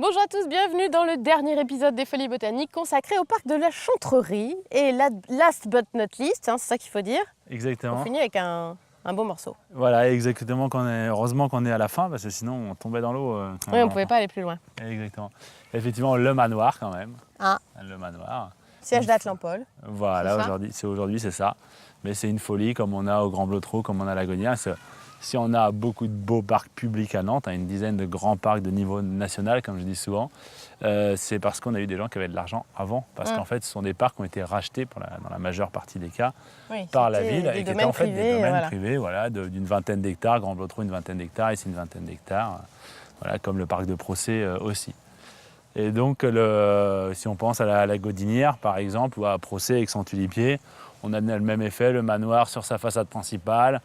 Bonjour à tous, bienvenue dans le dernier épisode des Folies Botaniques consacré au parc de la Chantrerie. Et last but not least, c'est ça qu'il faut dire, Exactement. on finit avec un beau morceau. Voilà, exactement. Heureusement qu'on est à la fin, parce que sinon on tombait dans l'eau. Oui, on ne pouvait pas aller plus loin. Exactement. Effectivement, le manoir quand même. Ah. Le manoir. Siège d'Atlampol. Voilà, aujourd'hui c'est ça. Mais c'est une folie comme on a au Grand Blotreau, comme on a à l'Agonia. Si on a beaucoup de beaux parcs publics à Nantes, une dizaine de grands parcs de niveau national, comme je dis souvent, c'est parce qu'on a eu des gens qui avaient de l'argent avant. Parce qu'en fait, ce sont des parcs qui ont été rachetés dans la majeure partie des cas par la ville et qui étaient en fait des domaines privés d'une vingtaine d'hectares. Grand Blotreau, une vingtaine d'hectares, ici une vingtaine d'hectares, comme le parc de Procé aussi. Et donc, si on pense à la Gaudinière, par exemple, ou à Procé avec son tulipier, on a le même effet, le manoir sur sa façade principale,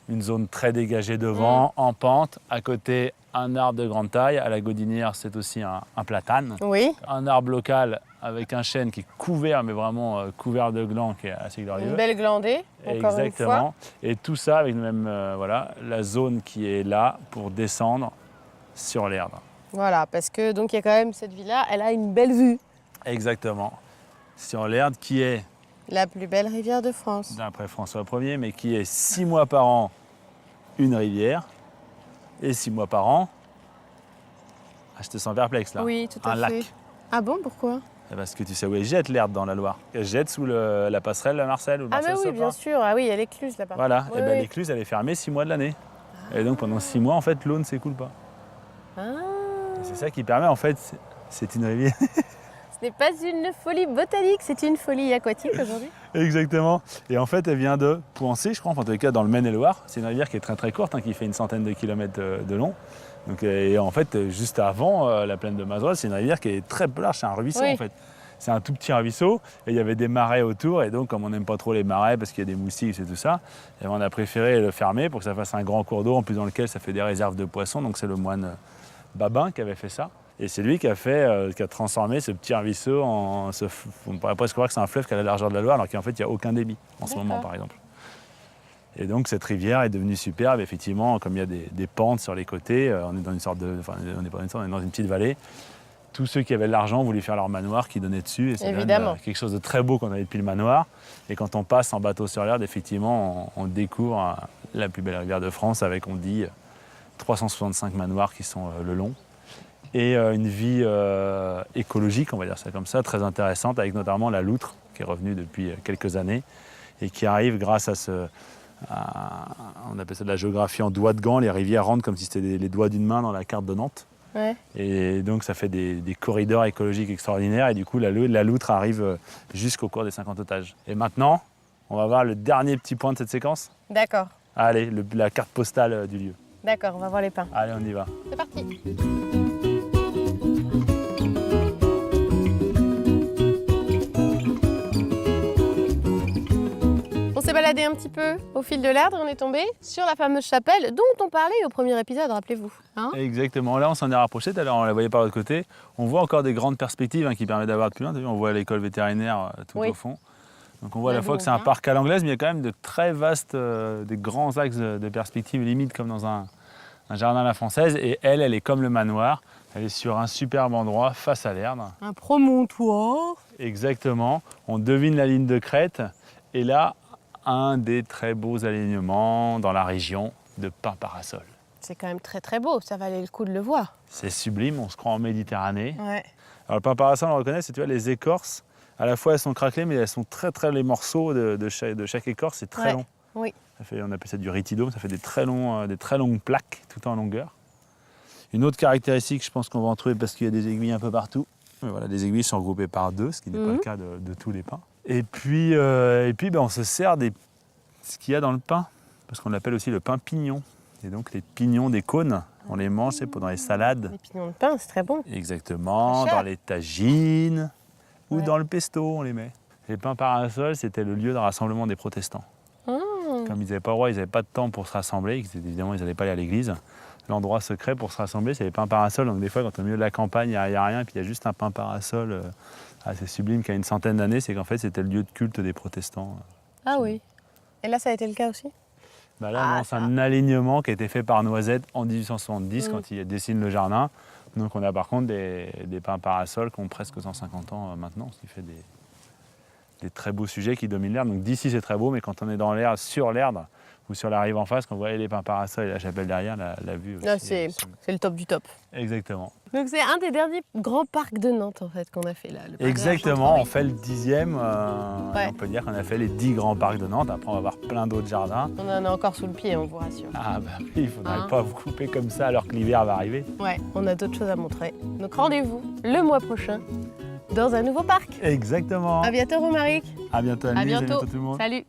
une zone très dégagée devant, en pente, à côté un arbre de grande taille, à la Gaudinière c'est aussi un platane, un arbre local avec un chêne qui est couvert, mais vraiment couvert de glands, qui est assez glorieux. Une belle glandée, encore une fois. Et tout ça avec même la zone qui est là pour descendre sur l'Erdre. Voilà, parce que donc il y a quand même cette villa, elle a une belle vue. Exactement. Sur l'Erdre qui est la plus belle rivière de France. D'après François Ier, mais qui est 6 mois par an une rivière et 6 mois par an, je te sens perplexe là, oui, tout à un fait. lac. Ah bon, pourquoi? Parce que tu sais où elle jette l'Erdre dans la Loire. Elle jette sous la passerelle de Marcel ou le Marcel mais oui, bien sûr. Ah oui, elle est écluse là-bas. Voilà, oui, et l'écluse elle est fermée 6 mois de l'année. Et donc pendant 6 mois en fait l'eau ne s'écoule pas. C'est ça qui permet en fait, c'est une rivière. Ce n'est pas une folie botanique, c'est une folie aquatique aujourd'hui. Exactement. Et en fait, elle vient de Pouancé, je crois, en tous les cas dans le Maine-et-Loire. C'est une rivière qui est très très courte, qui fait une centaine de kilomètres de long. Donc, et en fait, juste avant la plaine de Mazois, c'est une rivière qui est très large, c'est un ruisseau en fait. C'est un tout petit ruisseau et il y avait des marais autour. Et donc, comme on n'aime pas trop les marais parce qu'il y a des moustiques et tout ça, et on a préféré le fermer pour que ça fasse un grand cours d'eau, en plus dans lequel ça fait des réserves de poissons. Donc, c'est le moine Babin qui avait fait ça. Et c'est lui qui a transformé ce petit ruisseau on pourrait presque croire que c'est un fleuve qui a la largeur de la Loire, alors qu'en fait, il n'y a aucun débit en ce moment, par exemple. Et donc, cette rivière est devenue superbe, effectivement, comme il y a des pentes sur les côtés, on est dans une sorte de... Enfin, on n'est pas on est dans une petite vallée. Tous ceux qui avaient de l'argent voulaient faire leur manoir qui donnait dessus, et ça donne quelque chose de très beau qu'on avait depuis le manoir. Et quand on passe en bateau sur l'Erdre, effectivement, on découvre la plus belle rivière de France avec, on dit, 365 manoirs qui sont le long. Et une vie écologique, on va dire ça comme ça, très intéressante, avec notamment la loutre, qui est revenue depuis quelques années, et qui arrive grâce on appelle ça de la géographie en doigts de gants, les rivières rentrent comme si c'était les doigts d'une main dans la carte de Nantes. Et donc ça fait des corridors écologiques extraordinaires, et du coup la loutre arrive jusqu'au cours des 50 otages. Et maintenant, on va voir le dernier petit point de cette séquence. D'accord. Allez, la carte postale du lieu. D'accord, on va voir les pins. Allez, on y va. C'est parti. On s'est baladé un petit peu au fil de l'Erdre et on est tombé sur la fameuse chapelle dont on parlait au premier épisode, rappelez-vous. Exactement, là on s'en est rapproché, tout à l'heure on la voyait par l'autre côté. On voit encore des grandes perspectives qui permettent d'avoir plus loin. On voit l'école vétérinaire tout au fond. Donc on voit à la fois que c'est un parc à l'anglaise, mais il y a quand même de très vastes, des grands axes de perspectives limites comme dans un jardin à la française. Et elle est comme le manoir, elle est sur un superbe endroit face à l'Erdre. Un promontoire. Exactement, on devine la ligne de crête et là, un des très beaux alignements dans la région de pins parasols. C'est quand même très très beau, ça valait le coup de le voir. C'est sublime, on se croit en Méditerranée. Alors le pin parasol, on le reconnaît, c'est tu vois, les écorces, à la fois elles sont craquelées, mais elles sont les morceaux de chaque écorce, c'est très long. Oui. On appelle ça du rytidome, ça fait des très longues plaques tout en longueur. Une autre caractéristique, je pense qu'on va en trouver parce qu'il y a des aiguilles un peu partout. Mais voilà, les aiguilles sont regroupées par deux, ce qui n'est pas le cas de tous les pins. Et puis on se sert de ce qu'il y a dans le pin, parce qu'on l'appelle aussi le pin pignon. Et donc les pignons des cônes, on les mange, c'est dans les salades. Les pignons de pin, c'est très bon. Exactement, dans les tagines ou dans le pesto, on les met. Les pins parasols, c'était le lieu de rassemblement des protestants. Comme ils n'avaient pas le droit, ils n'avaient pas de temps pour se rassembler, évidemment ils n'allaient pas aller à l'église. L'endroit secret pour se rassembler, c'est les pins parasols. Donc des fois, quand on est au milieu de la campagne, il n'y a rien, et puis il y a juste un pin parasol assez sublime qui a une centaine d'années, c'est qu'en fait c'était le lieu de culte des protestants. Ah oui. Et là, ça a été le cas aussi? Là, c'est un alignement qui a été fait par Noisette en 1870 quand il dessine le jardin. Donc on a par contre des pins parasols qui ont presque 150 ans maintenant, ce qui fait des très beaux sujets qui dominent l'herbe. Donc d'ici c'est très beau, mais quand on est dans l'herbe, sur l'herbe, ou sur la rive en face, quand vous voyez les pins parasols et la chapelle derrière, la vue aussi. Là, c'est le top du top. Exactement. Donc c'est un des derniers grands parcs de Nantes en fait qu'on a fait là. Le parc de la Exactement, on Chantrerie. fait le 10e. Ouais. On peut dire qu'on a fait les 10 grands parcs de Nantes. Après, on va voir plein d'autres jardins. On en a encore sous le pied, on vous rassure. Ah bah oui, il ne faudrait Hein. pas vous couper comme ça alors que l'hiver va arriver. Ouais, on a d'autres choses à montrer. Donc rendez-vous le mois prochain dans un nouveau parc. Exactement. À bientôt Romaric. À bientôt Anne-Lise, à bientôt tout le monde. Salut.